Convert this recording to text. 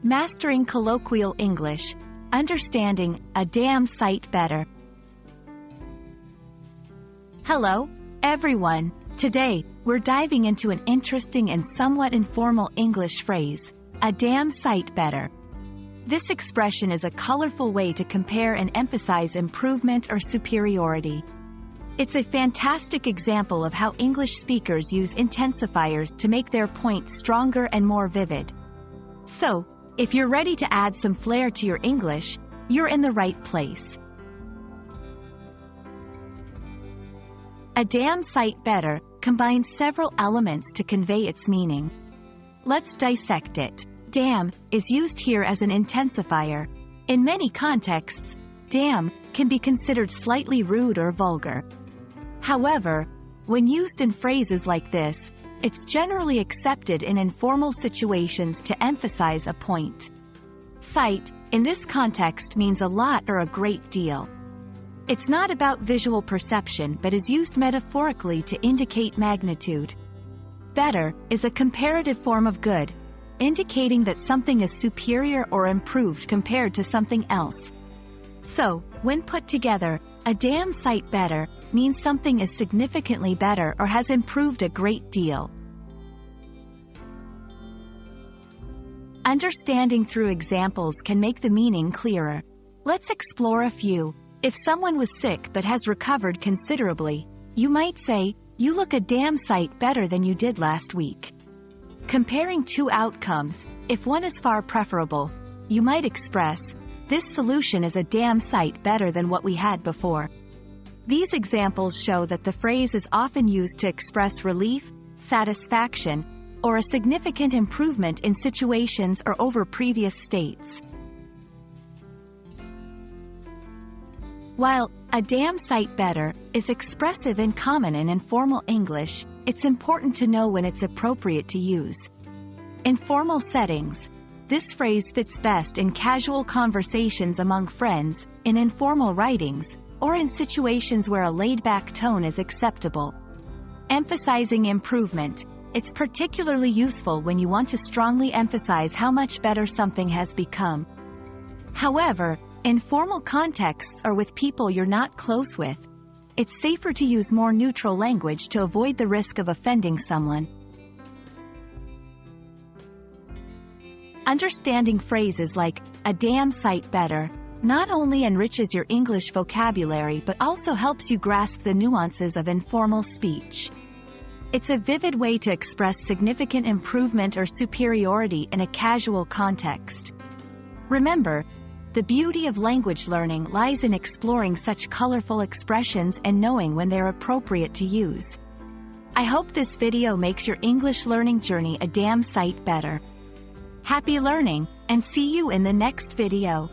Mastering Colloquial English, Understanding a Damn Sight Better. Hello, everyone. Today, we're diving into an interesting and somewhat informal English phrase, a damn sight better. This expression is a colorful way to compare and emphasize improvement or superiority. It's a fantastic example of how English speakers use intensifiers to make their point stronger and more vivid. So, if you're ready to add some flair to your English, you're in the right place. A damn sight better combines several elements to convey its meaning. Let's dissect it. Damn is used here as an intensifier. In many contexts, damn can be considered slightly rude or vulgar. However, when used in phrases like this, it's generally accepted in informal situations to emphasize a point. Sight, in this context, means a lot or a great deal. It's not about visual perception but is used metaphorically to indicate magnitude. Better is a comparative form of good, indicating that something is superior or improved compared to something else. So, when put together, a damn sight better means something is significantly better or has improved a great deal. Understanding through examples can make the meaning clearer. Let's explore a few. If someone was sick but has recovered considerably, you might say, "You look a damn sight better than you did last week." Comparing two outcomes, if one is far preferable, you might express, "This solution is a damn sight better than what we had before." These examples show that the phrase is often used to express relief, satisfaction, or a significant improvement in situations or over previous states. While a damn sight better is expressive and common in informal English, it's important to know when it's appropriate to use. In formal settings, this phrase fits best in casual conversations among friends, in informal writings, or in situations where a laid-back tone is acceptable. Emphasizing improvement, it's particularly useful when you want to strongly emphasize how much better something has become. However, in formal contexts or with people you're not close with, it's safer to use more neutral language to avoid the risk of offending someone. Understanding phrases like, a damn sight better, not only enriches your English vocabulary but also helps you grasp the nuances of informal speech. It's a vivid way to express significant improvement or superiority in a casual context. Remember, the beauty of language learning lies in exploring such colorful expressions and knowing when they're appropriate to use. I hope this video makes your English learning journey a damn sight better. Happy learning, and see you in the next video.